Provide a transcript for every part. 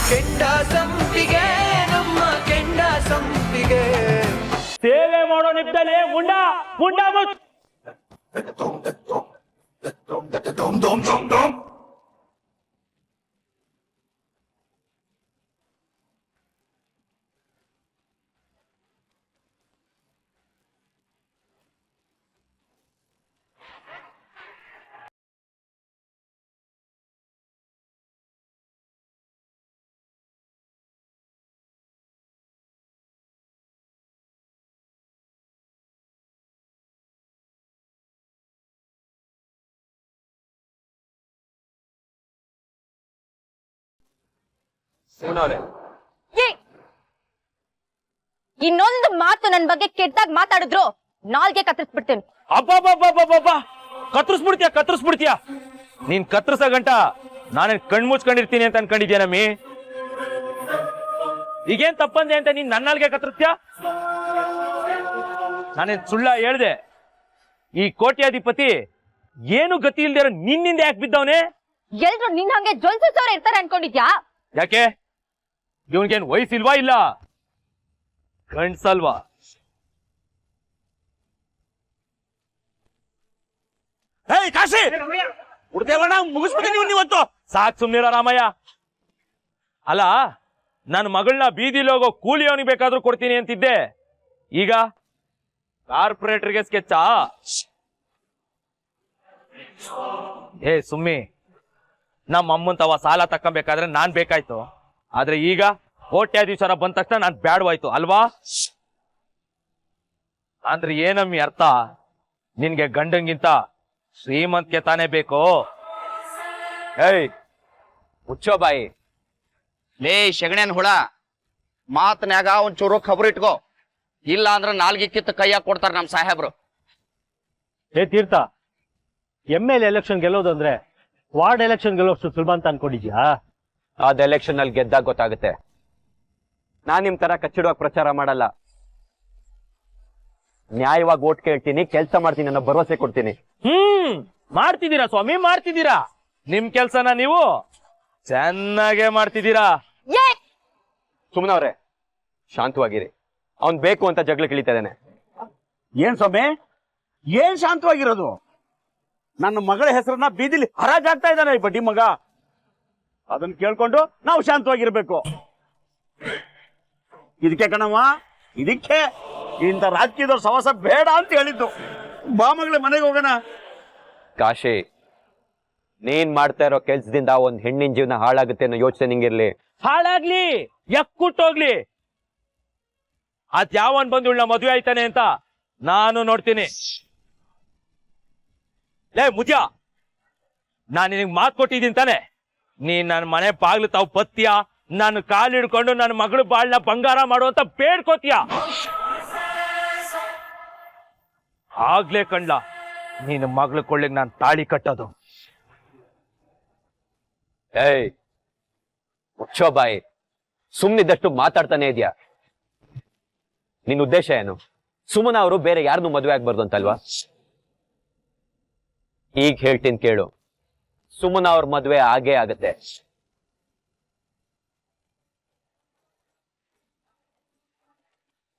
ಕೆಂಡ ಸಂಪಿಗೆ ನಮ್ಮ ಕೆಂಡ ಸಂಪಿಗೆ ಸೇವೆ ಮಾಡೋ ನಿಟ್ಟಿನಲ್ಲಿ ಮುಂಡ ಮುಂಡ ಇನ್ನೊಂದು ಮಾತು ನನ್ ಬಗ್ಗೆ ಕೆಟ್ಟದಾಗ ಮಾತಾಡಿದ್ರು ನಾಲ್ಗೆ ಕತ್ತರಿಸ್ಬಿಡ್ತೇನೆ. ಅಬ್ಬಬ್ಬಬ್ಬಬ್ಬಬ್ಬ ಕತ್ತರಿಸ್ಬಿಡ್ತೀಯ ನೀನ್ ಕತ್ತರಿಸೋ ಗಂಟ ನಾನೇನ್ ಕಣ್ ಮುಚ್ಕೊಂಡಿರ್ತೀನಿ ಅಂತ ಅನ್ಕೊಂಡಿದ್ಯಾ ನಮ್ಮಿ? ಈಗೇನ್ ತಪ್ಪಂದೆ ಅಂತ ನೀನ್ ನನ್ನಲ್ಗೆ ಕತ್ತರಿಸ್ತೀಯ? ನಾನೇನ್ ಸುಳ್ಳ ಹೇಳ್ದೆ? ಈ ಕೋಟ್ಯಾಧಿಪತಿ ಏನು ಗತಿ ಇಲ್ದಿರೋ ನಿನ್ನಿಂದ ಯಾಕೆ ಬಿದ್ದವನೇ? ಎಲ್ರು ನಿನ್ ಹಂಗೆ ಜೊಲ್ಸೋರ್ ಇರ್ತಾರೆ ಅನ್ಕೊಂಡಿದ್ಯಾ? ಯಾಕೆ ಇವನ್ಗೇನ್ ವಯಸ್ಸಿಲ್ವಾ ಇಲ್ಲ ಗಂಡ್ಸಲ್ವಾ? ಕಾಶಿ ಮುಗಿಸ್ಬಿಟ್ಟಿನಿ ಇವತ್ತು. ಸಾಕ್ ಸುಮ್ನಿರ ರಾಮಯ್ಯ. ಅಲ್ಲ ನನ್ನ ಮಗಳನ್ನ ಬೀದಿಲಿ ಹೋಗೋ ಕೂಲಿಯವನಿಗೆ ಬೇಕಾದ್ರೂ ಕೊಡ್ತೀನಿ ಅಂತಿದ್ದೆ, ಈಗ ಕಾರ್ಪೊರೇಟರ್ಗೆ ಸ್ಕೆಚ್ಚಾ? ಸುಮ್ಮಿ ನಮ್ಮ ಅಮ್ಮನ್ ತವ ಸಾಲ ತಕ್ಕೊಬೇಕಾದ್ರೆ ನಾನ್ ಬೇಕಾಯ್ತು, ಆದ್ರೆ ಈಗ ಕೋಟ್ಯಾಧೀಶ್ವರ ಬಂದ ತಕ್ಷಣ ನಾನ್ ಬ್ಯಾಡ್ವಾಯ್ತು ಅಲ್ವಾ? ಅಂದ್ರೆ ಏನಮ್ಮಿ ಅರ್ಥ? ನಿನ್ಗೆ ಗಂಡಂಗಿಂತ ಶ್ರೀಮಂತಿಕೆ ತಾನೇ ಬೇಕು? ಮುಚ್ಚೋ ಬಾಯಿ. ಲೇ ಶಗಣೇನ್ ಹುಳ, ಮಾತನ್ಯಾಗ ಒಂಚೂರು ಖಬರ್ ಇಟ್ಕೋ, ಇಲ್ಲ ಅಂದ್ರ ನಾಲ್ಗಿ ಕಿತ್ತು ಕೈಯಾಗ ಕೊಡ್ತಾರ ನಮ್ ಸಾಹೇಬ್ರು. ತೀರ್ಥ, MLA ಎಲೆಕ್ಷನ್ ಗೆಲ್ಲೋದಂದ್ರೆ ವಾರ್ಡ್ ಎಲೆಕ್ಷನ್ ಗೆಲ್ಲೋಷ್ಟು ಸುಲಭ ಅಂತ ಅನ್ಕೊಂಡಿದ್ಯಾ? ಅದ್ ಎಲೆಕ್ಷನ್ ಅಲ್ಲಿ ಗೆದ್ದಾಗ ಗೊತ್ತಾಗುತ್ತೆ. ನಾನ್ ನಿಮ್ ತರ ಕಚ್ಚಿಡುವಾಗ ಪ್ರಚಾರ ಮಾಡಲ್ಲ. ನ್ಯಾಯವಾಗಿ ಓಟ್ ಕೇಳ್ತೀನಿ, ಕೆಲ್ಸ ಮಾಡ್ತೀನಿ ಅನ್ನೋ ಭರವಸೆ ಕೊಡ್ತೀನಿ. ಮಾಡ್ತಿದ್ದೀರಾ ಸ್ವಾಮಿ, ಮಾಡ್ತಿದ್ದೀರಾ. ನಿಮ್ ಕೆಲ್ಸನ ನೀವು ಚೆನ್ನಾಗೇ ಮಾಡ್ತಿದ್ದೀರಾ. ಸುಮ್ನವ್ರೆ, ಶಾಂತವಾಗಿರಿ. ಅವ್ನ್ ಬೇಕು ಅಂತ ಜಗಳ ಕಿಳಿತಾ ಇದ್ದಾನೆ. ಏನ್ ಸ್ವಾಮಿ, ಏನ್ ಶಾಂತವಾಗಿರೋದು? ನನ್ನ ಮಗಳ ಹೆಸರನ್ನ ಬೀದಿಲಿ ಹರಾಜಾಗ್ತಾ ಇದ್ದಾನೆ ಈ ಬಡ್ಡಿ ಮಗ. ಅದನ್ನ ಕೇಳ್ಕೊಂಡು ನಾವು ಶಾಂತವಾಗಿರ್ಬೇಕು. ಇದಕ್ಕೆ ಕಣವ, ಇದಕ್ಕೆ ಇಂಥ ರಾಜಕೀಯದವ್ರ ಸವಾಸ ಬೇಡ ಅಂತ ಹೇಳಿದ್ದು. ಬಾ ಮಗಳ ಮನೆಗೆ ಹೋಗೋಣ. ಕಾಶಿ, ನೀನ್ ಮಾಡ್ತಾ ಇರೋ ಕೆಲ್ಸದಿಂದ ಒಂದ್ ಹೆಣ್ಣಿನ ಜೀವನ ಹಾಳಾಗುತ್ತೆ ಅನ್ನೋ ಯೋಚನೆ ನಿಂಗಿರ್ಲಿ. ಹಾಳಾಗ್ಲಿ, ಯಕ್ಕುಟ್ಟೋಗ್ಲಿ, ಅದ್ ಯಾವನ್ ಬಂದು ಉಳ್ಳ ಮದುವೆ ಆಯ್ತಾನೆ ಅಂತ ನಾನು ನೋಡ್ತೀನಿ. ಲೇ ಮುದ್ಯ, ನಾನು ನಿನಗೆ ಮಾತು ಕೊಟ್ಟಿದ್ದೀನಿ ತಾನೆ, ನೀನ್ ನನ್ನ ಮನೆ ಬಾಗ್ಲು ತಾವು ಬತ್ತೀಯ, ನಾನು ಕಾಲು ಹಿಡ್ಕೊಂಡು ನನ್ನ ಮಗಳು ಬಾಳ್ನ ಬಂಗಾರ ಮಾಡುವಂತ ಬೇಡ್ಕೋತೀಯ. ಆಗ್ಲೇ ಕಂಡ್ಲ ನೀನು ಮಗಳ ಕೊಳ್ಳಿಗೆ ನಾನು ತಾಳಿ ಕಟ್ಟೋದು. ಮುಚ್ಚೋ ಬಾಯಿ. ಸುಮ್ನಿದ್ದಷ್ಟು ಮಾತಾಡ್ತಾನೆ ಇದೆಯಾ? ನಿನ್ ಉದ್ದೇಶ ಏನು? ಸುಮನ ಅವರು ಬೇರೆ ಯಾರನ್ನೂ ಮದುವೆ ಆಗ್ಬಾರ್ದು ಅಂತಲ್ವಾ? ಈಗ ಹೇಳ್ತೀನಿ ಕೇಳು, ಸುಮನ ಅವ್ರ ಮದುವೆ ಆಗೇ ಆಗತ್ತೆ.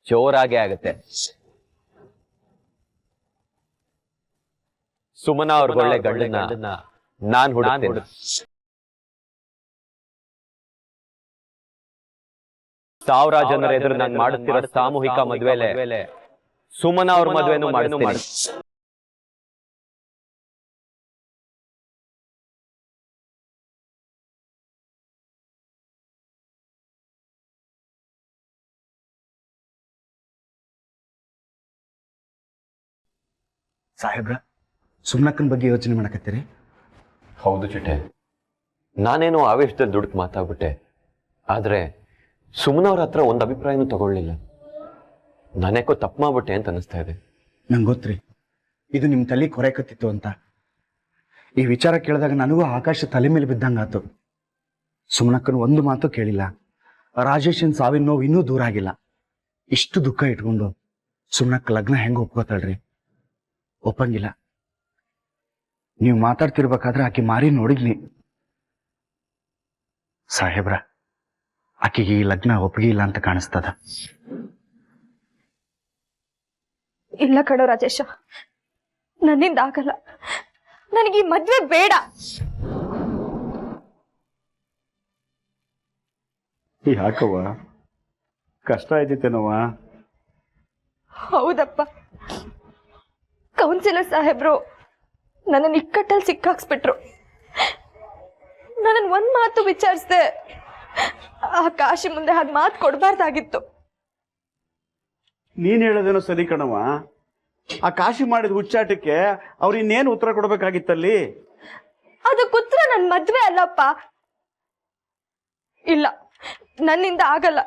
ಜೋರಾಗೆ ಆಗತ್ತೆ. ಸುಮನ ಅವ್ರ ಒಳ್ಳೆ ಗಂಡನ್ನ ನಾನ್ ಹುಡುಕ್ತೀನಿ. ಸಾವಿರ ಜನರ ಎದುರು ನಾನು ಮಾಡುತ್ತಿರೋ ಸಾಮೂಹಿಕ ಮದುವೆಲೆ ಸುಮನ ಅವ್ರ ಮದುವೆನೂ ಮಾಡಿಸ್ತೀನಿ. ಸಾಹೇಬ್ರ, ಸುಮ್ನಕ್ಕನ ಬಗ್ಗೆ ಯೋಚನೆ ಮಾಡಕತ್ತೀರಿ? ಹೌದು ಚಿಟ್ಟೆ, ನಾನೇನೋ ಆವೇಶದಲ್ಲಿ ದುಡುಕ್ ಮಾತಾಡ್ಬಿಟ್ಟೆ. ಆದ್ರೆ ಸುಮನವ್ರ ಹತ್ರ ಒಂದು ಅಭಿಪ್ರಾಯನೂ ತಗೊಳ್ಳಿಲ್ಲ. ನಾನ್ಯಾಕೋ ತಪ್ಪು ಮಾಡ್ಬಿಟ್ಟೆ ಅಂತ ಅನಿಸ್ತಾ ಇದೆ. ನಂಗೆ ಗೊತ್ತ್ರಿ, ಇದು ನಿಮ್ಮ ತಲೆ ಕೊರೆಕತ್ತಿತ್ತು ಅಂತ. ಈ ವಿಚಾರ ಕೇಳಿದಾಗ ನನಗೂ ಆಕಾಶ ತಲೆ ಮೇಲೆ ಬಿದ್ದಂಗಾತು. ಸುಮನಕ್ಕನ ಒಂದು ಮಾತು ಕೇಳಿಲ್ಲ. ರಾಜೇಶನ್ ಸಾವಿನ ನೋವು ಇನ್ನೂ ದೂರ ಆಗಿಲ್ಲ. ಇಷ್ಟು ದುಃಖ ಇಟ್ಕೊಂಡು ಸುಮನಕ್ಕ ಲಗ್ನ ಹೆಂಗೆ ಒಪ್ಕೋತಾಳ್ರಿ? ಒಪ್ಪಂಗಿಲ್ಲ. ನೀವು ಮಾತಾಡ್ತಿರ್ಬೇಕಾದ್ರೆ ಆಕೆ ಮಾರಿ ನೋಡಿದ್ನಿ. ಸಾಹೇಬ್ರ, ಆಕೆಗೆ ಈ ಲಗ್ನ ಒಪ್ಪಿಗೆ ಇಲ್ಲ ಅಂತ ಕಾಣಿಸ್ತದ. ಇಲ್ಲ ಕಣೋ ರಾಜೇಶ, ನನ್ನಿಂದ ಆಗಲ್ಲ. ನನಗೆ ಈ ಮದ್ವೆ ಬೇಡ. ಯಾಕವ್ವ, ಕಷ್ಟ ಆಯ್ತೇನವ್ವ? ಹೌದಪ್ಪ, ಕೌನ್ಸಿಲರ್ ಸಾಹೇಬ್ರು ನನ್ನನ್ನು ಇಕ್ಕಟ್ಟಲ್ಲಿ ಸಿಕ್ಕಾಕ್ಸ್ಬಿಟ್ರು. ನನ್ನನ್ನು ಒಂದ್ ಮಾತು ವಿಚಾರಿಸ್ದೆ ಆ ಕಾಶಿ ಮುಂದೆ ಹಾಗೆ ಮಾತು ಕೊಡಬಾರ್ದಾಗಿತ್ತು. ನೀನ್ ಹೇಳೋದೇನೋ ಸರಿ ಕಣವ. ಆ ಕಾಶಿ ಮಾಡಿದ ಹುಚ್ಚಾಟಕ್ಕೆ ಅವ್ರು ಇನ್ನೇನು ಉತ್ತರ ಕೊಡ್ಬೇಕಾಗಿತ್ತಲ್ಲಿ? ಅದಕ್ಕೆ ಉತ್ತರ ನನ್ನ ಮದ್ವೆ ಅಲ್ಲಪ್ಪ. ಇಲ್ಲ, ನನ್ನಿಂದ ಆಗಲ್ಲ.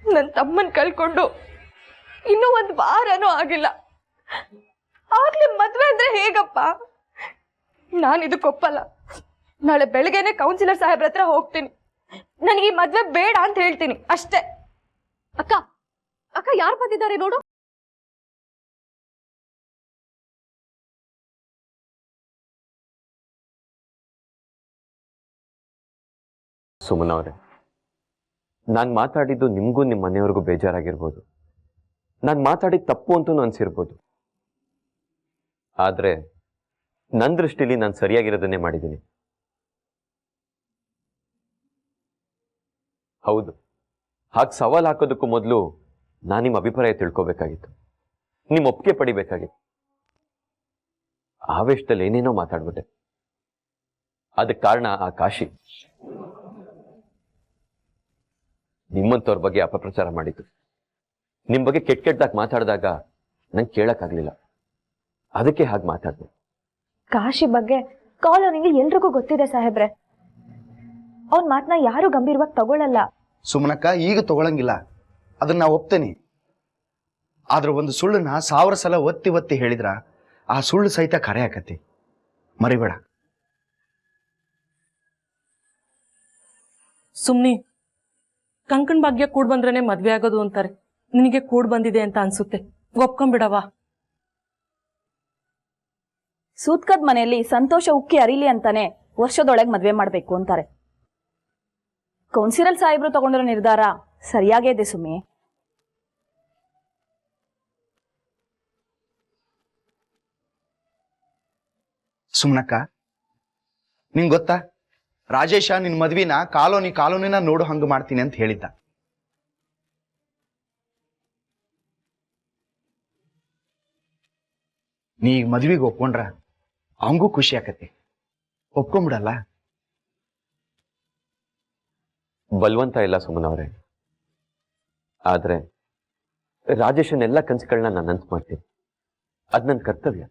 ನನ್ನ ತಮ್ಮನ್ ಕಳ್ಕೊಂಡು ಇನ್ನೂ ಒಂದು ವಾರನೂ ಆಗಿಲ್ಲ, ಆಗ್ಲೇ ಮದ್ವೆ ಅಂದ್ರೆ ಹೇಗಪ್ಪ? ನಾನು ಇದಕ್ಕೊಪ್ಪಲ್ಲ. ನಾಳೆ ಬೆಳಗ್ಗೆನೆ ಕೌನ್ಸಿಲರ್ ಸಾಹೇಬ್ರ ಹತ್ರ ಹೋಗ್ತೀನಿ. ನನಗೆ ಈ ಮದ್ವೆ ಬೇಡ ಅಂತ ಹೇಳ್ತೀನಿ ಅಷ್ಟೇ. ಅಕ್ಕ ಅಕ್ಕ ಯಾರು ಬಂದಿದ್ದಾರೆ ನೋಡು. ಸುಮನ್ ಅವರೇ, ನಾನು ಮಾತಾಡಿದ್ದು ನಿಮಗೂ ನಿಮ್ಮ ಮನೆಯವ್ರಿಗೂ ಬೇಜಾರಾಗಿರ್ಬೋದು. ನಾನು ಮಾತಾಡಿದ ತಪ್ಪು ಅಂತೂ ಅನ್ಸಿರ್ಬೋದು. ಆದರೆ ನನ್ನ ದೃಷ್ಟಿಲಿ ನಾನು ಸರಿಯಾಗಿರೋದನ್ನೇ ಮಾಡಿದ್ದೀನಿ. ಹೌದು, ಹಾಗೆ ಸವಾಲು ಹಾಕೋದಕ್ಕೂ ಮೊದಲು ನಾನು ನಿಮ್ಮ ಅಭಿಪ್ರಾಯ ತಿಳ್ಕೋಬೇಕಾಗಿತ್ತು, ನಿಮ್ಮ ಒಪ್ಪಿಗೆ ಪಡಿಬೇಕಾಗಿತ್ತು. ಆವೇಶದಲ್ಲಿ ಏನೇನೋ ಮಾತಾಡ್ಬಿಟ್ಟೆ. ಅದಕ್ಕೆ ಕಾರಣ ಆ ಕಾಶಿ ನಿಮ್ಮಂಥವ್ರ ಬಗ್ಗೆ ಅಪಪ್ರಚಾರ ಮಾಡಿದ್ದು. ನಿಮ್ಮ ಬಗ್ಗೆ ಕೆಟ್ಟದಾಗಿ ಮಾತಾಡಿದಾಗ ನಂಗೆ ಕೇಳಕ್ಕಾಗ್ಲಿಲ್ಲ, ಅದಕ್ಕೆ ಹಾಗೆ ಮಾತಾಡ್ದೆ. ಕಾಶಿ ಬಗ್ಗೆ ಕಾಲೋನಿಗೆ ಎಲ್ರಿಗೂ ಗೊತ್ತಿದೆ ಸಾಹೇಬ್ರೆ. ಅವನ್ ಮಾತನ್ನ ಯಾರು ಗಂಭೀರವಾಗಿ ತಗೊಳ್ಳಲ್ಲ. ಸುಮನಕ್ಕ ಈಗ ತಗೊಳಂಗಿಲ್ಲ, ಅದನ್ನ ನಾ ಒಪ್ತೇನೆ. ಆದ್ರೆ ಒಂದು ಸುಳ್ಳನ್ನ 1000 ಸಲ ಒತ್ತಿ ಒತ್ತಿ ಹೇಳಿದ್ರ ಆ ಸುಳ್ಳು ಸಹಿತ ಕರೆ ಆಕತಿ, ಮರಿಬೇಡ. ಸುಮ್ನಿ, ಕಂಕಣ್ ಭಾಗ್ಯ ಕೂಡ್ ಬಂದ್ರೇನೆ ಮದ್ವೆ ಆಗೋದು ಅಂತಾರೆ. ನಿನಗೆ ಕೂಡ್ ಬಂದಿದೆ ಅಂತ ಅನ್ಸುತ್ತೆ, ಒಪ್ಕೊಂಡ್ಬಿಡವಾ. ಸೂತ್ಕದ್ ಮನೆಯಲ್ಲಿ ಸಂತೋಷ ಉಕ್ಕಿ ಅರಿಲಿ ಅಂತಾನೆ ವರ್ಷದೊಳಗೆ ಮದ್ವೆ ಮಾಡ್ಬೇಕು ಅಂತಾರೆ. ಕೌನ್ಸಿಲರ್ ಸಾಹೇಬ್ರು ತಗೊಂಡಿರೋ ನಿರ್ಧಾರ ಸರಿಯಾಗೇ ಇದೆ ಸುಮ್ಮಿ. ಸುಮನಕ್ಕ, ನಿಂಗೆ ಗೊತ್ತಾ, ರಾಜೇಶ ನಿನ್ ಮದ್ವಿನ ಕಾಲೋನಿನ ನೋಡು ಹಂಗ ಮಾಡ್ತೀನಿ ಅಂತ ಹೇಳಿದ್ದ. ನೀ ಈಗ ಮದ್ವಿಗೆ ಒಪ್ಕೊಂಡ್ರ ಅವಂಗೂ ಖುಷಿ ಆಕತಿ. ಒಪ್ಕೊಂಡ್ಬಿಡಲ್ಲ? ಬಲವಂತ ಇಲ್ಲ ಸುಮನ್ ಅವರೇ, ಆದ್ರೆ ರಾಜೇಶನ್ ಎಲ್ಲ ಕನಸುಗಳನ್ನ ನಾನು ನೆನ್ಪು ಮಾಡ್ತೀನಿ. ಅದ್ ನನ್ನ ಕರ್ತವ್ಯ.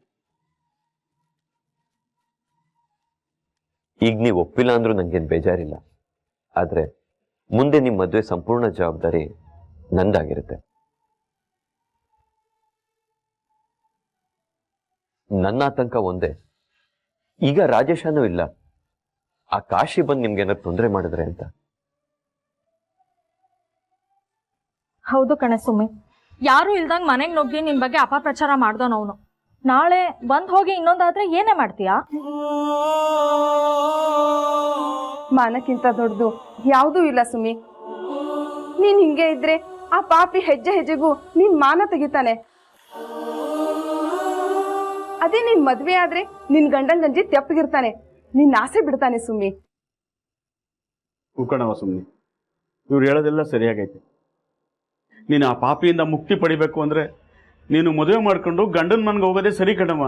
ಈಗ ನೀವು ಒಪ್ಪಿಲ್ಲ ಅಂದ್ರೂ ನನಗೇನು ಬೇಜಾರಿಲ್ಲ, ಆದ್ರೆ ಮುಂದೆ ನಿಮ್ಮ ಮದುವೆ ಸಂಪೂರ್ಣ ಜವಾಬ್ದಾರಿ ನಂದಾಗಿರುತ್ತೆ. ನನ್ನ ಆತಂಕ ಒಂದೇ, ಈಗ ರಾಜೇಶನೂ ಇಲ್ಲ, ಆ ಕಾಶಿ ಬಂದು ನಿಮ್ಗೇನಾದ್ರು ತೊಂದರೆ ಮಾಡಿದ್ರೆ ಅಂತ. ಹೌದು ಕಣೆ ಸುಮ್ಮಿ, ಯಾರು ಇಲ್ದಂಗ್ ಮನೆಗ್ ನುಗ್ಗಿ ನಿನ್ ಬಗ್ಗೆ ಅಪಪ್ರಚಾರ ಮಾಡ್ದೋನ್ ಅವನು. ನಾಳೆ ಬಂದ್ ಹೋಗಿ ಇನ್ನೊಂದಾದ್ರೆ ಏನೇ ಮಾಡ್ತೀಯಾ? ಮಾನಕ್ಕಿಂತ ದೊಡ್ಡದು ಯಾವುದೂ ಇಲ್ಲ ಸುಮಿ. ನೀನ್ ಹಿಂಗೆ ಇದ್ರೆ ಆ ಪಾಪಿ ಹೆಜ್ಜೆ ಹೆಜ್ಜೆಗೂ ನಿನ್ ಮಾನ ತೆಗಿತಾನೆ. ಅದೇ ನಿನ್ ಮದ್ವೆ ಆದ್ರೆ ನಿನ್ ಗಂಡನ್ ಗಂಜಿ ತೆಪ್ಪಗಿರ್ತಾನೆ, ನಿನ್ ಆಸೆ ಬಿಡ್ತಾನೆ ಸುಮ್ಮಿ. ಉಳ್ಕಣವ ಸುಮ್ಮನೆ, ಇವ್ರು ಹೇಳೋದೆಲ್ಲ ಸರಿಯಾಗೈತೆ. ನೀನು ಆ ಪಾಪಿಯಿಂದ ಮುಕ್ತಿ ಪಡಿಬೇಕು ಅಂದ್ರೆ ನೀನು ಮದುವೆ ಮಾಡ್ಕೊಂಡು ಗಂಡನ ಮನ್ಗೆ ಹೋಗೋದೇ ಸರಿ ಕಣವ.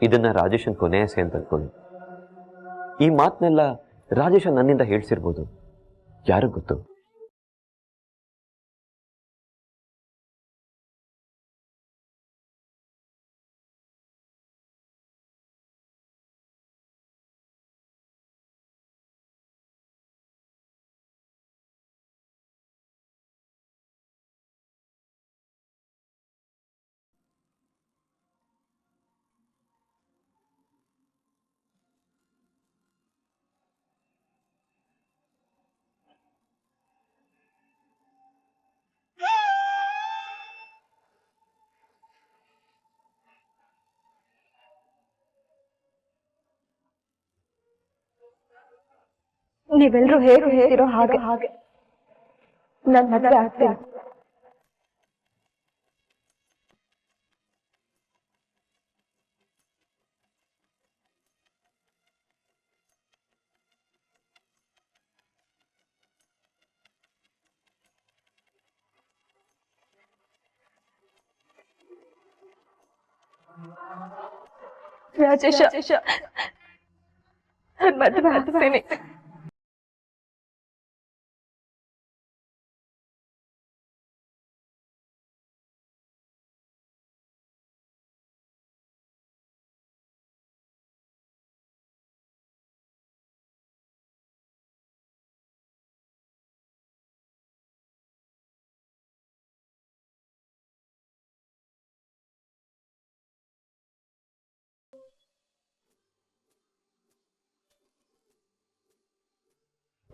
ಇದನ್ನ ರಾಜೇಶನ್ ಕೊನೆಯಸೆ ಅಂತ ಅನ್ಕೊಂಡು, ಈ ಮಾತನ್ನೆಲ್ಲ ರಾಜೇಶ ನನ್ನಿಂದ ಹೇಳ್ಸಿರ್ಬೋದು, ಯಾರು ಗೊತ್ತು. ನೀವೆಲ್ರೂ ಹೇಗೆ ಹೇಳ್ತಿರೋ ಹಾಗೆ ಹಾಗೆ ನನ್ ಮದ್ವೆ ಆಗ್ತೀನಿ. ರಾಜೇಶ ನನ್ ಮದ್ವೆ ಆಗ್ತೀನಿ.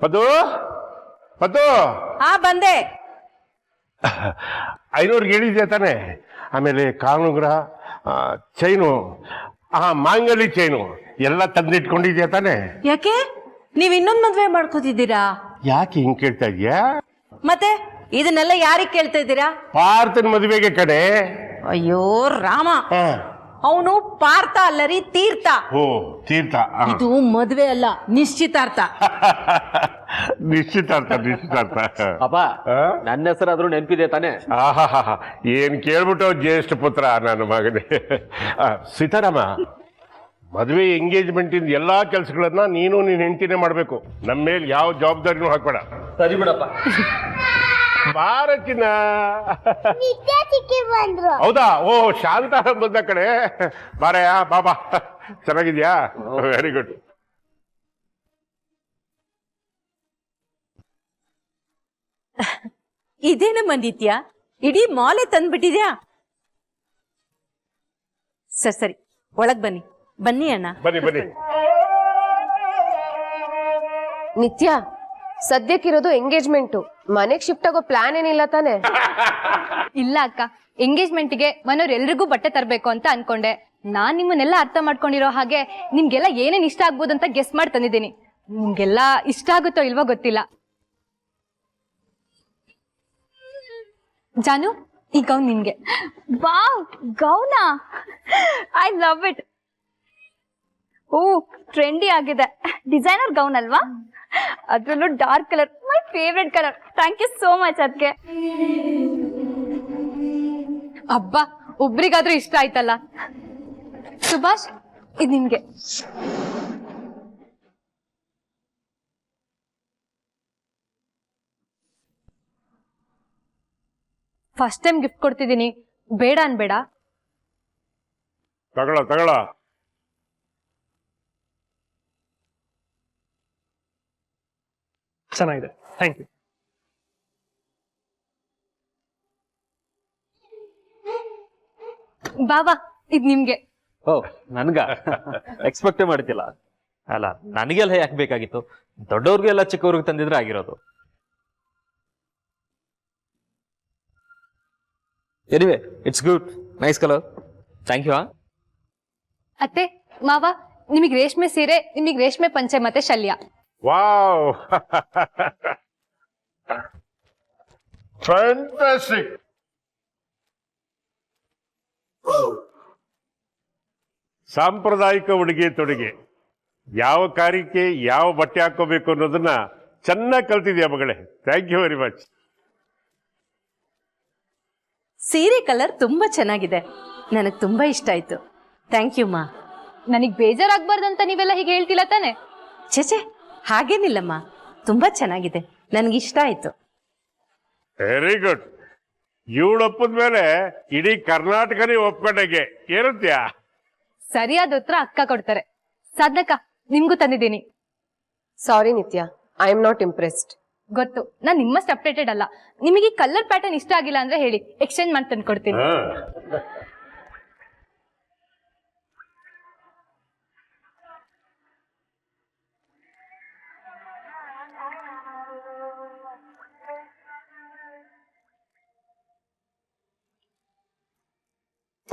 ಪದ್ದು ಪದ್ದು ಬಂದೆ. 500 ಹೇಳಿದ್ಯಾ ತಾನೆ? ಆಮೇಲೆ ಕಾನುಗ್ರ, ಚೈನು, ಮಾಂಗಲಿ ಚೈನು ಎಲ್ಲ ತಂದಿಟ್ಕೊಂಡಿದ್ಯಾ ತಾನೆ? ಯಾಕೆ ನೀವ್ ಇನ್ನೊಂದ್ ಮದ್ವೆ ಮಾಡ್ಕೋತಿದ್ದೀರಾ? ಯಾಕೆ ಹಿಂಗ್ ಕೇಳ್ತಾ ಇದ್ಯಾ? ಮತ್ತೆ ಇದನ್ನೆಲ್ಲ ಯಾರಿಗ್ ಕೇಳ್ತಾ ಇದ್ದೀರಾ? ಪಾರ್ಥನ್ ಮದುವೆಗೆ ಕಡೆ. ಅಯ್ಯೋ ರಾಮ, ಅವನು ಪಾರ್ಥ ಅಲ್ಲರಿ ತೀರ್ಥ. ಓ ತೀರ್ಥ. ಇದು ಮದ್ವೆ ಅಲ್ಲ, ನಿಶ್ಚಿತಾರ್ಥ. ನಿಶ್ಚಿತಾರ್ಥ ನಿಶ್ಚಿತಾರ್ಥ. ಅಪ್ಪ ನನ್ನ ಹೆಸರಾದ್ರೂ ನೆನಪಿದೆ ತಾನೆ? ಆಹಾ, ಏನ್ ಕೇಳ್ಬಿಟ್ಟು ಜ್ಯೇಷ್ಠ ಪುತ್ರ ನನ್ನ ಮಗನೇ. ಸೀತಾರಾಮ, ಮದುವೆ ಎಂಗೇಜ್ಮೆಂಟ್ ಇಂದ ಎಲ್ಲಾ ಕೆಲಸಗಳನ್ನ ನೀನು ನೀನ್ ಹೆಂಡತಿನೇ ಮಾಡ್ಬೇಕು. ನಮ್ಮ ಮೇಲೆ ಯಾವ ಜವಾಬ್ದಾರಿನೂ ಹಾಕ್ಬೇಡ. ಸರಿ ಬಿಡಪ್ಪ. ಬಾರಕಿನ. ಹೌದಾ? ಓ ಶಾಂತ ಬಂದ ಕಡೆ. ಬಾರಯ್ಯ, ಬಾಬಾ. ಚೆನ್ನಾಗಿದ್ಯಾ? Very good. ಇದೇನಮ್ಮ ನಿತ್ಯ, ಇಡೀ ಮಾಲೆ ತಂದ್ಬಿಟ್ಟಿದ್ಯಾ? ಸರಿ ಒಳಗ್ ಬನ್ನಿ. ಬನ್ನಿ ಅಣ್ಣ. ಬನ್ನಿ ಬನ್ನಿ. ನಿತ್ಯ, ಸದ್ಯಕ್ಕಿರೋದು ಎಂಗೇಜ್ಮೆಂಟು. ಮನೆಗ್ ಶಿಫ್ಟ್ ಆಗೋ ಪ್ಲಾನ್ ಏನಿಲ್ಲ ತಾನೆ? ಇಲ್ಲ ಅಕ್ಕ, ಎಂಗೇಜ್ಮೆಂಟ್ಗೆ ಮನೆಯವ್ರು ಎಲ್ರಿಗೂ ಬಟ್ಟೆ ತರಬೇಕು ಅಂತ ಅನ್ಕೊಂಡೆ. ನಾನ್ ನಿಮ್ಮನ್ನೆಲ್ಲ ಅರ್ಥ ಮಾಡ್ಕೊಂಡಿರೋ ಹಾಗೆ ನಿಮ್ಗೆಲ್ಲ ಏನೇನ್ ಇಷ್ಟ ಆಗ್ಬೋದು ಅಂತ ಗೆಸ್ ಮಾಡಿ ತಂದಿದ್ದೀನಿ. ನಿಮ್ಗೆಲ್ಲ ಇಷ್ಟ ಆಗುತ್ತೋ ಇಲ್ವೋ ಗೊತ್ತಿಲ್ಲ. ಜಾನು, ಈ ಗೌನ್ ನಿನ್ಗೆ. ವಾವ್, ಗೌನಾ? I love it. Oh, trendy ಆಗಿದೆ. ಡಿಸೈನರ್ ಗೌನ್ ಅಲ್ವಾ? ಅದ್ರಲ್ಲೂ dark colour, my favourite colour. Thank you so much. ಅದಕ್ಕೆ ಅಬ್ಬಾ, ಒಬ್ರಿಗಾದ್ರೂ ಇಷ್ಟ ಆಯ್ತಲ್ಲ. ಸುಭಾಷ್, ಇದು ನಿಮ್ಗೆ. ಫಸ್ಟ್ ಟೈಮ್ ಗಿಫ್ಟ್ ಕೊಡ್ತಿದ್ದೀನಿ, ಬೇಡ ಅನ್ಬೇಡ. ತಗೊಳ. ಚೆನ್ನಾಗಿದೆ, ಥ್ಯಾಂಕ್ ಯು. ಬಾಬಾ, ಇದು ನಿಮ್ಗೆ. ಓ, ನನ್ಗ ಎಕ್ಸ್ಪೆಕ್ಟೇ ಮಾಡ್ತಿಲ್ಲ. ಅಲ್ಲ, ನನಗೆಲ್ಲ ಯಾಕೆ ಬೇಕಾಗಿತ್ತು? ದೊಡ್ಡವ್ರಿಗೆಲ್ಲ ಚಿಕ್ಕವ್ರಿಗೆ ತಂದಿದ್ರೆ ಆಗಿರೋದು. Anyway, it's good, nice colour. Thank you. ಅತ್ತೆ, ಮಾವ, ನಿಮಗೆ ರೇಷ್ಮೆ ಸೀರೆ, ನಿಮಗೆ ರೇಷ್ಮೆ ಪಂಚೆ ಮತ್ತೆ ಶಲ್ಯ. Wow, fantastic. ಸಾಂಪ್ರದಾಯಿಕ ಉಡುಗೆ ತೊಡುಗೆ, ಯಾವ ಕಾರ್ಯಕ್ಕೆ ಯಾವ ಬಟ್ಟೆ ಹಾಕೋಬೇಕು ಅನ್ನೋದನ್ನ ಚೆನ್ನಾಗಿ ಕಲ್ತಿದ್ಯಾ ಮಗಳೇ. Thank you very much. ಸೀರೆ ಕಲರ್ ತುಂಬಾ ಚೆನ್ನಾಗಿದೆ, ನನಗ್ ತುಂಬಾ ಇಷ್ಟ ಆಯ್ತು. ಥ್ಯಾಂಕ್ ಯು ಮಾ. ನನಗ್ ಬೇಜಾರಾಗ್ಬಾರ್ದಂತ ನೀವೆಲ್ಲ ಹೀಗೆ ಹೇಳ್ತಿಲ್ಲ ತಾನೆ? ಛೇ, ಹಾಗೇನಿಲ್ಲಮ್ಮ, ತುಂಬಾ ಚೆನ್ನಾಗಿದೆ, ನನ್ಗಿಷ್ಟ ಆಯ್ತು. Very good. ಇವಳು ಒಪ್ಪದ ಮೇಲೆ ಇಡೀ ಕರ್ನಾಟಕನೇ ಒಪ್ಕೊಂಡಾಗೆ ಏನಂತ್ಯಾ? ಸರಿಯಾದ ಉತ್ತರ ಅಕ್ಕ ಕೊಡ್ತಾರೆ. ಸಾಧನಕ್ಕ, ನಿಮ್ಗೂ ತಂದಿದ್ದೀನಿ. ಸಾರಿ ನಿತ್ಯ, ಐ ಆಮ್ ನಾಟ್ ಇಂಪ್ರೆಸ್ಡ್. ಗೊತ್ತು, ನಾನ್ ನಿಮ್ಮಷ್ಟು ಅಪ್ಡೇಟೆಡ್ ಅಲ್ಲ. ನಿಮಗೆ ಈ ಕಲರ್ ಪ್ಯಾಟರ್ನ್ ಇಷ್ಟ ಆಗಿಲ್ಲ ಅಂದ್ರೆ ಹೇಳಿ, ಎಕ್ಸ್ಚೇಂಜ್ ಮಾಡಿ ತಂದ್ಕೊಡ್ತೀನಿ.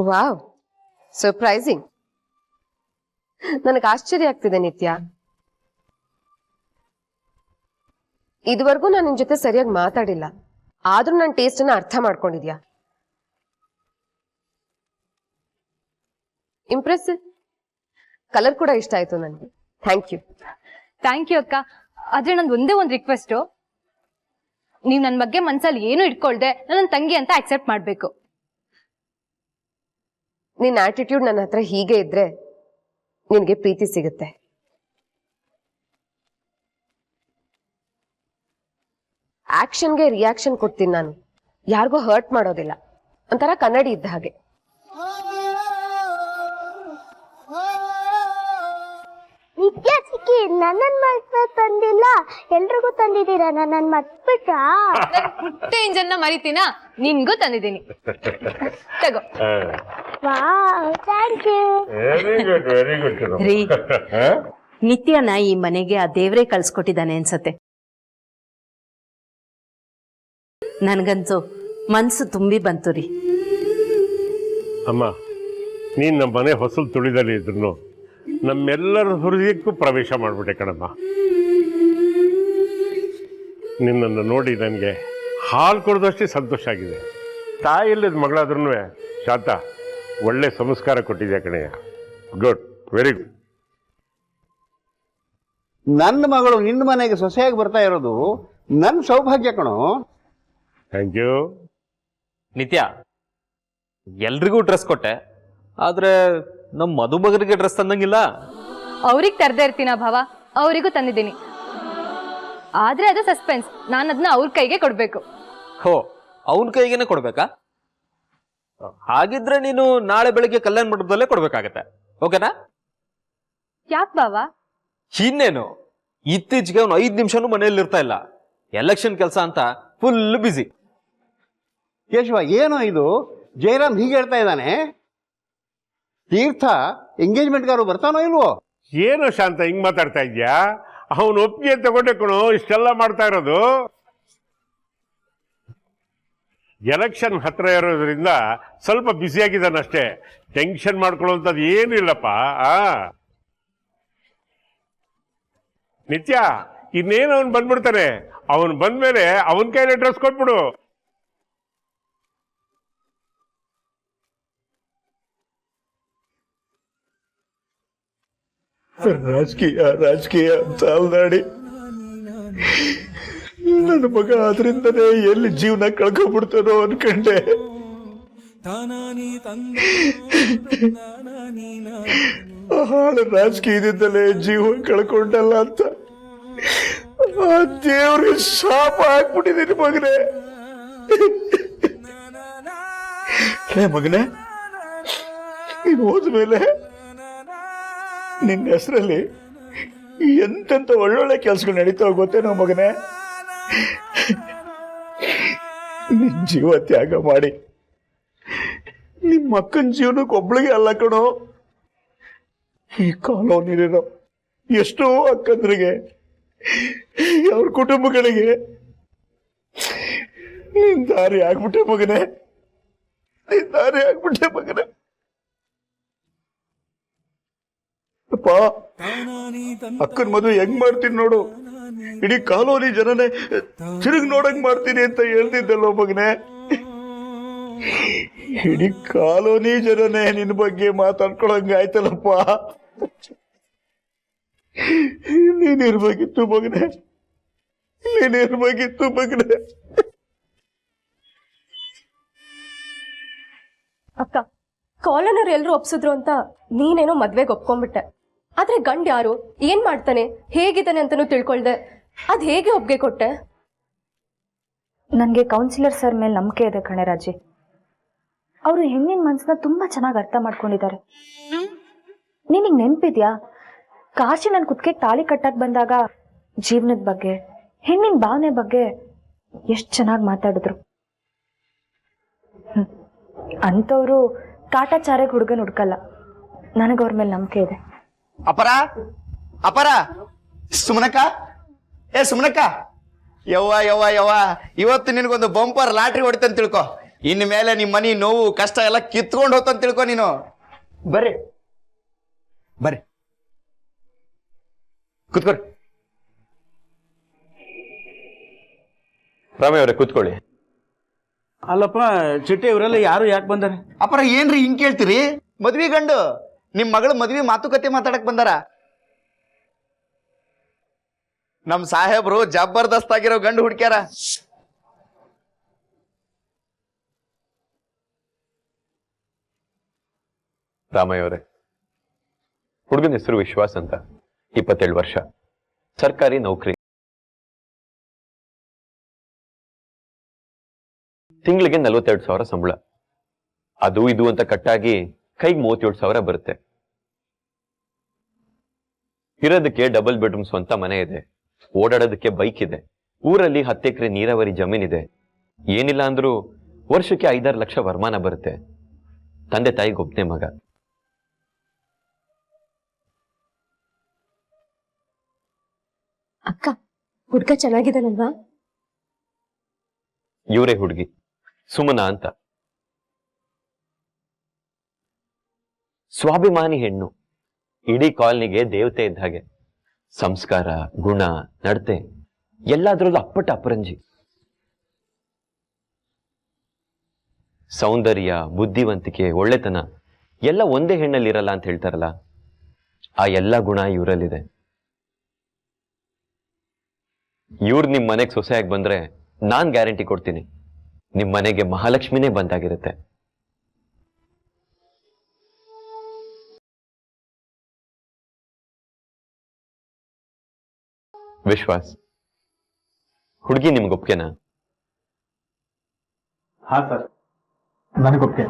Wow, surprising. ನನಗೆ ಆಶ್ಚರ್ಯ ಆಗ್ತಿದೆ ನಿತ್ಯ. ಇದುವರೆಗೂ ನಾನು ನಿನ್ ಜೊತೆ ಸರಿಯಾಗಿ ಮಾತಾಡಿಲ್ಲ, ಆದ್ರೂ ನನ್ನ ಟೇಸ್ಟ್ ಅನ್ನ ಅರ್ಥ ಮಾಡ್ಕೊಂಡಿದ್ಯಾ? ಇಂಪ್ರೆಸಿವ್. ಕಲರ್ ಕೂಡ ಇಷ್ಟ ಆಯ್ತು ನನಗೆ. Thank you. ಥ್ಯಾಂಕ್ ಯು ಅಕ್ಕ. ಆದ್ರೆ ನಂದು ಒಂದೇ ಒಂದು ರಿಕ್ವೆಸ್ಟು, ನೀವು ನನ್ನ ಬಗ್ಗೆ ಮನ್ಸಲ್ಲಿ ಏನು ಇಟ್ಕೊಳ್ದೆ ನನ್ನ ತಂಗಿ ಅಂತ ಅಕ್ಸೆಪ್ಟ್ ಮಾಡಬೇಕು. ನಿನ್ನ ಆಟಿಟ್ಯೂಡ್ ನನ್ನ ಹತ್ರ ಹೀಗೆ ಇದ್ರೆ ನಿನಗೆ ಪ್ರೀತಿ ಸಿಗುತ್ತೆ. ಆಕ್ಷನ್ಗೆ ರಿಯಾಕ್ಷನ್ ಕೊಡ್ತೀನಿ ನಾನು, ಯಾರಿಗೂ ಹರ್ಟ್ ಮಾಡೋದಿಲ್ಲ. ಒಂಥರ ಕನ್ನಡಿ ಇದ್ದ ಹಾಗೆ. ನಿತ್ಯ ಚಿಕ್ಕಿ ನನ್ನನ್ ಮರ್ತ ತಂದಿಲ್ಲ, ಎಲ್ರಿಗೂ ತಂದಿದ್ದೀರಾ, ನನ್ನ ಮರ್ತ್ಬಿಟ್ಟ? ಪುಟ್ಟೆ ಇಂಜನ್ನ ಮರಿತೀನಾ? ನಿನ್ಗೂ ತಂದಿದ್ದೀನಿ, ತಗೋ. Thank you. Very good. ರೀ, ನಿತ್ಯನ ಈ ಮನೆಗೆ ಆ ದೇವ್ರೇ ಕಳ್ಸ್ಕೊಟ್ಟಿದ್ದಾನೆ ಅನ್ಸತ್ತೆ. ನನ್ಗಂತೂ ಮನ್ಸು ತುಂಬಿ ಬಂತು ರೀ. ಅಮ್ಮ, ನೀನ್ ನಮ್ಮ ಮನೆ ಹೊಸಲು ತುಳಿದಲ್ಲಿ ಇದ್ರು ನಮ್ಮೆಲ್ಲರ ಹೃದಯಕ್ಕೂ ಪ್ರವೇಶ ಮಾಡ್ಬಿಟ್ಟೆ ಕಣಮ್ಮ. ನಿನ್ನನ್ನು ನೋಡಿ ನನಗೆ ಹಾಲು ಕೊಡೋದಷ್ಟೇ ಸಂತೋಷ ಆಗಿದೆ. ತಾಯಿಲ್ಲದ ಮಗಳಾದ್ರೂ ಶಾಂತ ಒಳ್ಳೆ ಸಂಸ್ಕಾರ ಕೊಟ್ಟಿದ್ಯಾ ಕಣಯ್ಯ. Good, very good. ನನ್ನ ಮಗಳು ನಿನ್ನ ಮನೆಗೆ ಸೊಸೆಯಾಗಿ ಬರ್ತಾ ಇರೋದು ನನ್ನ ಸೌಭಾಗ್ಯ ಕಣೋ. Thank you. ನಿತ್ಯ, ಎಲ್ರಿಗೂ ಡ್ರೆಸ್ ಕೊಟ್ಟೆ, ಆದ್ರೆ ನಮ್ಮ ಮದುಮಗನಿಗೆ ಡ್ರೆಸ್ ತಂದಂಗಿಲ್ಲ. ಅವ್ರಿಗೆ ತರದೇ ಇರ್ತೀನ ಭಾವ, ಅವರಿಗೂ ತಂದಿದ್ದೀನಿ. ಆದ್ರೆ ಅದು ಸಸ್ಪೆನ್ಸ್, ನಾನು ಅದನ್ನ ಅವ್ರ ಕೈಗೆ ಕೊಡ್ಬೇಕು. ಹೋ, ಅವನ ಕೈಗೇನೆ ಕೊಡ್ಬೇಕಾ? ಹಾಗಿದ್ರೆ ನೀನು ನಾಳೆ ಬೆಳಿಗ್ಗೆ ಕಲ್ಯಾಣ ಮಂಟಪದಲ್ಲೇ ಕೊಡ್ಬೇಕಾಗತ್ತೆ, ಓಕೆನಾ? ಯಾಕೆ ಭಾವ? ಇನ್ನೇನು, ಇತ್ತೀಚೆಗೆ ಅವ್ನು 5 ನಿಮಿಷನೂ ಮನೆಯಲ್ಲಿ ಇರ್ತಾ ಇಲ್ಲ. ಎಲೆಕ್ಷನ್ ಕೆಲಸ ಅಂತ ಫುಲ್ ಬಿಸಿ. ಕೇಶವ, ಏನೋ ಇದು ಜಯರಾಮ್ ಹೀಗೆ ಹೇಳ್ತಾ ಇದ್ದಾನೆ? ತೀರ್ಥ ಎಂಗೇಜ್ಮೆಂಟ್ಗಾರು ಬರ್ತಾನೋ ಇಲ್ವೋ? ಏನು ಶಾಂತ ಹಿಂಗ್ ಮಾತಾಡ್ತಾ ಇದ್ಯಾ? ಅವನು ಒಪ್ಪಿಗೆ ತಗೊಂಡೆ ಕಣೋ ಇಷ್ಟೆಲ್ಲ ಮಾಡ್ತಾ ಇರೋದು. ಎಲೆಕ್ಷನ್ ಹತ್ರ ಇರೋದ್ರಿಂದ ಸ್ವಲ್ಪ ಬ್ಯುಸಿಯಾಗಿದ್ದಾನಷ್ಟೇ. ಟೆನ್ಷನ್ ಮಾಡ್ಕೊಳ್ಳುವಂಥದ್ದು ಏನು ಇಲ್ಲಪ್ಪ. ನಿತ್ಯ, ಇನ್ನೇನು ಅವನು ಬಂದ್ಬಿಡ್ತಾನೆ. ಅವನು ಬಂದ್ಮೇಲೆ ಅವನ ಕೈಲೇ ಡ್ರೆಸ್ ಕೊಟ್ಬಿಡು. ರಾಜಕೀಯ ಅಂತ ಅಲ್ದಾಡಿ ನನ್ನ ಮಗ ಅದರಿಂದನೇ ಎಲ್ಲಿ ಜೀವನ ಕಳ್ಕೊಂಡ್ಬಿಡ್ತಾನೋ ಅನ್ಕಂಡೆ. ಹಾಳು ರಾಜಕೀಯದಿಂದಲೇ ಜೀವ ಕಳ್ಕೊಂಡಲ್ಲ ಅಂತ ಆ ದೇವ್ರಿಗೆ ಶಾಪ ಹಾಕ್ಬಿಟ್ಟಿದ್ದೀನಿ ಮಗನೇ. ಮಗನೇ, ನೀನು ಹೋದ್ಮೇಲೆ ನಿನ್ನ ಹೆಸರಲ್ಲಿ ಎಂತೆಂತ ಒಳ್ಳೊಳ್ಳೆ ಕೆಲಸಗಳು ನಡೀತಾವ ಗೊತ್ತೇನೋ ಮಗನೇ. ನಿನ್ ಜೀವ ತ್ಯಾಗ ಮಾಡಿ ನಿಮ್ಮ ಅಕ್ಕನ ಜೀವನಕ್ಕೆ ಒಬ್ಳಿಗೆ ಅಲ್ಲ ಕಣೋ, ಈ ಕಾಲೋನಿರೋ ಎಷ್ಟೋ ಅಕ್ಕಂದ್ರಿಗೆ, ಅವ್ರ ಕುಟುಂಬಗಳಿಗೆ ನಿನ್ ದಾರಿ ಆಗ್ಬಿಟ್ಟೆ ಮಗನೇ, ನಿನ್ ದಾರಿ ಆಗ್ಬಿಟ್ಟೆ ಮಗನೇ. ಅಪ್ಪ, ಅಕ್ಕನ ಮದುವೆ ಹೆಂಗ್ ಮಾಡ್ತೀನಿ ನೋಡು, ಇಡೀ ಕಾಲೋನಿ ಜನನೇ ತಿರುಗಿ ನೋಡಂಗ್ ಮಾಡ್ತೀನಿ ಅಂತ ಹೇಳ್ತಿದ್ದಲ್ಲೋ ಮಗನೇ. ಇಡೀ ಕಾಲೋನಿ ಜನನೇ ನಿನ್ನ ಬಗ್ಗೆ ಮಾತಾಡ್ಕೊಳಂಗ ಆಯ್ತಲ್ಲಪ್ಪ. ನೀನಿರ್ಬೇಕಿತ್ತು ಮಗನೇ, ನೀನಿರ್ಬೇಕಿತ್ತು ಮಗನೇ. ಅಕ್ಕ, ಕಾಲೋನರ್ ಎಲ್ರು ಒಪ್ಸಿದ್ರು ಅಂತ ನೀನೇನೋ ಮದ್ವೆಗೆ ಒಪ್ಕೊಂಡ್ಬಿಟ್ಟೆ. ಆದ್ರೆ ಗಂಡ ಯಾರು, ಏನ್ ಮಾಡ್ತಾನೆ, ಹೇಗಿದ್ದಾನೆ ಅಂತಾನೂ ತಿಳ್ಕೊಳ್ದೆ ಅದ್ ಹೇಗೆ ಒಪ್ಗೆ ಕೊಟ್ಟೆ? ನನಗೆ ಕೌನ್ಸಿಲರ್ ಸರ್ ಮೇಲೆ ನಂಬಿಕೆ ಇದೆ ಕಣೆ ರಾಜಿ. ಅವರು ಹೆಣ್ಣಿನ ಮನಸ್ಸನ್ನ ತುಂಬಾ ಚೆನ್ನಾಗಿ ಅರ್ಥ ಮಾಡ್ಕೊಂಡಿದ್ದಾರೆ. ನಿನಗೆ ನೆನಪಿದ್ಯಾ, ಕಾಶಿ ನನ್ನ ಕುತ್ತಿಗೆ ತಾಳಿ ಕಟ್ಟಕ್ ಬಂದಾಗ ಜೀವನದ ಬಗ್ಗೆ, ಹೆಣ್ಣಿನ ಭಾವನೆ ಬಗ್ಗೆ ಎಷ್ಟು ಚೆನ್ನಾಗಿ ಮಾತಾಡಿದ್ರು. ಅಂಥವ್ರು ಕಾಟಾಚಾರಕ್ಕೆ ಹುಡುಗನ ಹುಡ್ಕಲ್ಲ. ನನಗೆ ಅವ್ರ ಮೇಲೆ ನಂಬಿಕೆ ಇದೆ. ಅಪರ ಅಪರ ಸುಮನಕ್ಕ, ಸುಮನಕ್ಕ, ಯವ್ವ ಯವ್ವ ಯವ್ವ, ಇವತ್ತು ನಿನಗೊಂದು ಬಂಪರ್ ಲಾಟ್ರಿ ಹೊಡಿತಂತ ತಿಳ್ಕೊ. ಇನ್ನು ಮೇಲೆ ನಿಮ್ಮ ಮನಿ ನೋವು ಕಷ್ಟ ಎಲ್ಲ ಕಿತ್ಕೊಂಡು ಹೋತಂತ ತಿಳ್ಕೊ ನೀನು. ಬರ್ರಿ ಬರ್ರಿ ಕೂತ್ಕೊರಿ. ರಾಮಯ್ಯ ಅವರೇ ಕೂತ್ಕೊಳ್ಳಿ. ಅಲ್ಲಪ್ಪ ಚಿಟ್ಟೆ ಇವರೆಲ್ಲ ಯಾರು ಯಾಕೆ ಬಂದಾರೆ? ಅಪ್ಪರ ಏನ್ರಿ ಹಿಂಗ್ ಕೇಳ್ತೀರಿ? ಮದ್ವಿ ಗಂಡು ನಿಮ್ ಮಗಳ ಮದ್ವಿ ಮಾತುಕತೆ ಮಾತಾಡಕ್ ಬಂದಾರ. ನಮ್ ಸಾಹೇಬ್ರು ಜಬರ್ದಸ್ತ್ ಆಗಿರೋ ಗಂಡು ಹುಡ್ಕ್ಯಾರ. ರಾಮಯ್ಯ ಅವರೇ, ಹುಡುಗನ ಹೆಸರು ವಿಶ್ವಾಸ್ ಅಂತ, 27 ವರ್ಷ, ಸರ್ಕಾರಿ ನೌಕರಿ, ತಿಂಗಳಿಗೆ 42,000 ಸಂಬಳ. ಅದು ಇದು ಅಂತ ಕಟ್ಟಾಗಿ ಕೈಗೆ 37,000 ಬರುತ್ತೆ. ಇರೋದಕ್ಕೆ ಡಬಲ್ ಬೆಡ್ರೂಮ್ ಸ್ವಂತ ಮನೆ ಇದೆ, ಓಡಾಡೋದಕ್ಕೆ ಬೈಕ್ ಇದೆ, ಊರಲ್ಲಿ 10 ಎಕರೆ ನೀರಾವರಿ ಜಮೀನಿದೆ. ಏನಿಲ್ಲ ಅಂದ್ರೂ ವರ್ಷಕ್ಕೆ 5-6 ಲಕ್ಷ ವರಮಾನ ಬರುತ್ತೆ. ತಂದೆ ತಾಯಿಗೆ ಒಬ್ಬನೇ ಮಗ. ಅಕ್ಕ, ಹುಡ್ಗ ಚೆನ್ನಾಗಿದ್ದಾನಲ್ವಾ? ಇವರೇ ಹುಡುಗಿ, ಸುಮನಾ ಅಂತ. ಸ್ವಾಭಿಮಾನಿ ಹೆಣ್ಣು, ಇಡೀ ಕಾಲನಿಗೆ ದೇವತೆ ಇದ್ದ ಹಾಗೆ. ಸಂಸ್ಕಾರ, ಗುಣ, ನಡತೆ ಎಲ್ಲಾದ್ರಲ್ಲೂ ಅಪ್ಪಟ ಅಪರಂಜಿ. ಸೌಂದರ್ಯ, ಬುದ್ಧಿವಂತಿಕೆ, ಒಳ್ಳೆತನ ಎಲ್ಲ ಒಂದೇ ಹೆಣ್ಣಲ್ಲಿರಲ್ಲ ಅಂತ ಹೇಳ್ತಾರಲ್ಲ, ಆ ಎಲ್ಲ ಗುಣ ಇವರಲ್ಲಿದೆ. ಇವ್ರು ನಿಮ್ ಮನೆಗೆ ಸೊಸೆಯಾಗಿ ಬಂದ್ರೆ ನಾನ್ ಗ್ಯಾರಂಟಿ ಕೊಡ್ತೀನಿ, ನಿಮ್ ಮನೆಗೆ ಮಹಾಲಕ್ಷ್ಮಿನೇ ಬಂದಾಗಿರುತ್ತೆ. ವಿಶ್ವಾಸ್, ಹುಡುಗಿ ನಿಮ್ಗೊಪ್ಗೆನಾ? ಹಾ ಸರ್, ನನಗೊಪ್ಪಿಗೆ.